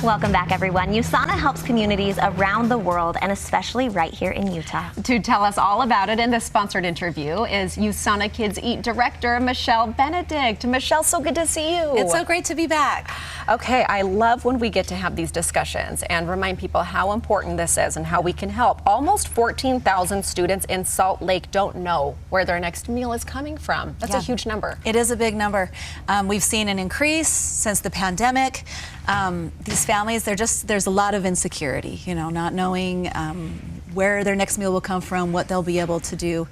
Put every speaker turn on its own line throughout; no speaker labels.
Welcome back, everyone. USANA helps communities around the world and especially right here in Utah.
To tell us all about it in this sponsored interview is USANA Kids Eat Director Michelle Benedict. Michelle, so good to see you.
It's so great to be back.
Okay, I love when we get to have these discussions and remind people how important this is and how we can help. Almost 14,000 students in Salt Lake don't know where their next meal is coming from. That's a huge number.
It is a big number. We've seen an increase since the pandemic. These families, there's a lot of insecurity, not knowing where their next meal will come from, what they'll be able to do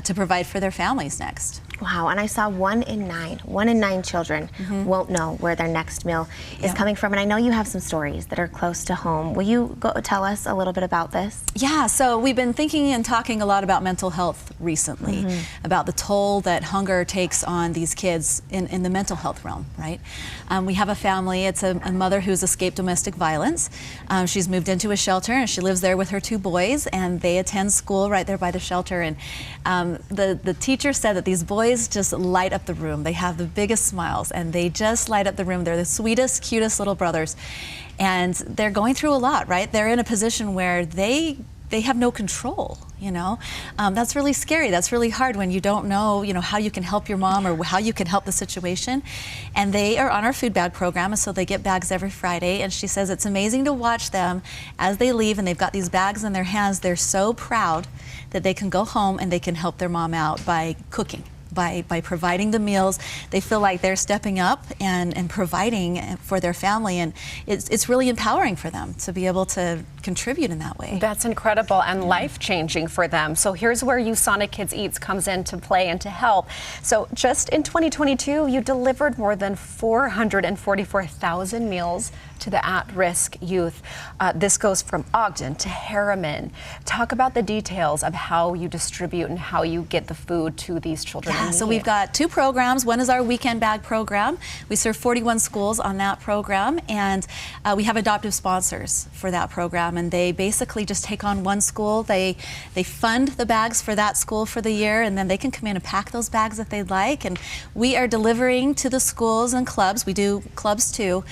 to provide for their families next.
Wow, and I saw 1 in 9 children won't know where their next meal is coming from. And I know you have some stories that are close to home. Will you go tell us a little bit about this?
Yeah, so we've been thinking and talking a lot about mental health recently, about the toll that hunger takes on these kids in the mental health realm, right? We have a family, it's a mother who's escaped domestic violence. She's moved into a shelter and she lives there with her 2 boys, and they attend school right there by the shelter. And the teacher said that these boys just light up the room. They have the biggest smiles and they just light up the room. They're the sweetest, cutest little brothers. And they're going through a lot, right? They're in a position where they have no control, That's really scary. That's really hard when you don't know, how you can help your mom or how you can help the situation. And they are on our food bag program, and so they get bags every Friday. And she says it's amazing to watch them as they leave and they've got these bags in their hands. They're so proud that they can go home and they can help their mom out by cooking. By providing the meals. They feel like they're stepping up and providing for their family, and it's really empowering for them to be able to contribute in that way.
That's incredible and life-changing for them. So here's where USANA Kids Eats comes into play and to help. So just in 2022, you delivered more than 444,000 meals to the at-risk youth. This goes from Ogden to Harriman. Talk about the details of how you distribute and how you get the food to these children.
Yeah, so we've got 2 programs. One is our weekend bag program. We serve 41 schools on that program, and we have adoptive sponsors for that program, and they basically just take on one school. They fund the bags for that school for the year, and then they can come in and pack those bags if they'd like. And we are delivering to the schools and clubs. We do clubs too,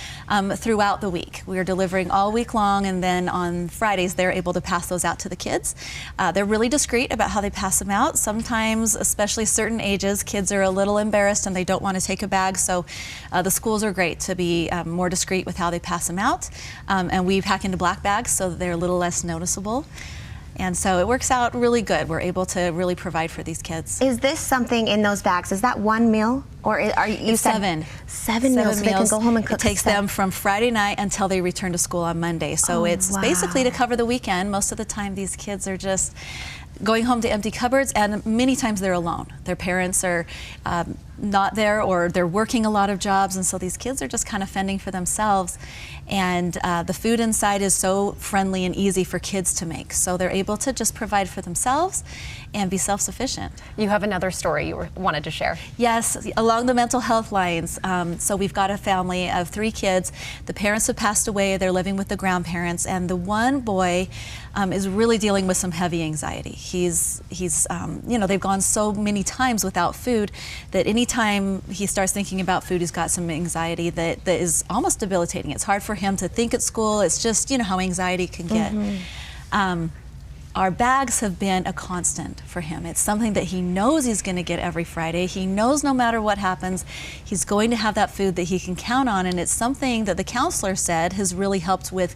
throughout the week. We are delivering all week long, and then on Fridays they're able to pass those out to the kids. They're really discreet about how they pass them out. Sometimes, especially certain ages, kids are a little embarrassed and they don't want to take a bag, so the schools are great to be more discreet with how they pass them out. And we pack into black bags so that they're a little less noticeable. And so it works out really good. We're able to really provide for these kids.
Is this something in those bags? Is that one meal? Or are you
seven
meals, so they can go home and cook?
It takes them from Friday night until they return to school on Monday. So it's basically to cover the weekend. Most of the time these kids are just going home to empty cupboards, and many times they're alone. Their parents are not there, or they're working a lot of jobs, and so these kids are just kind of fending for themselves. And the food inside is so friendly and easy for kids to make, so they're able to just provide for themselves and be self-sufficient.
You have another story you wanted to share.
Yes, along the mental health lines. So we've got a family of 3 kids. The parents have passed away. They're living with the grandparents, and the one boy is really dealing with some heavy anxiety. He's they've gone so many times without food that anytime he starts thinking about food, he's got some anxiety that is almost debilitating. It's hard for him to think at school. It's just, how anxiety can get. Our bags have been a constant for him. It's something that he knows he's going to get every Friday. He knows no matter what happens, he's going to have that food that he can count on, and it's something that the counselor said has really helped with,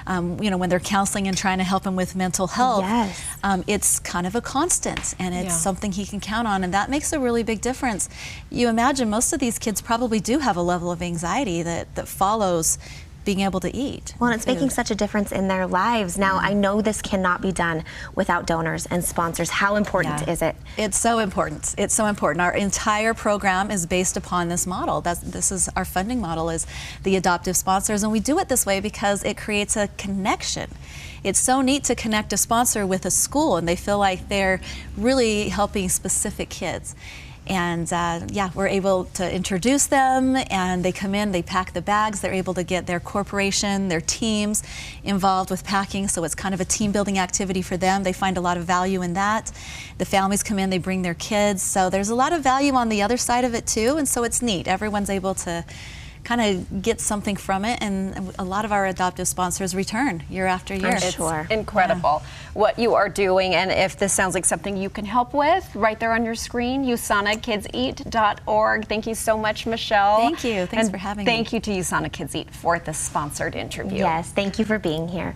when they're counseling and trying to help him with mental health.
Yes.
It's kind of a constant, and it's something he can count on, and that makes a really big difference. You imagine most of these kids probably do have a level of anxiety that follows being able to eat.
Well, and it's making such a difference in their lives. Now, I know this cannot be done without donors and sponsors. How important is it?
It's so important. It's so important. Our entire program is based upon this model. This is our funding model, is the adoptive sponsors, and we do it this way because it creates a connection. It's so neat to connect a sponsor with a school, and they feel like they're really helping specific kids. And we're able to introduce them, and they come in, they pack the bags, they're able to get their corporation, their teams involved with packing, so it's kind of a team building activity for them. They find a lot of value in that. The families come in, they bring their kids, so there's a lot of value on the other side of it too, and so it's neat. Everyone's able to kind of get something from it, and a lot of our adoptive sponsors return year after year.
I'm sure.
Incredible what you are doing, and if this sounds like something you can help with, right there on your screen, USANAKidsEat.org. Thank you so much, Michelle.
Thank you. Thanks for having me.
Thank you to USANA Kids Eat for this sponsored interview.
Yes, thank you for being here.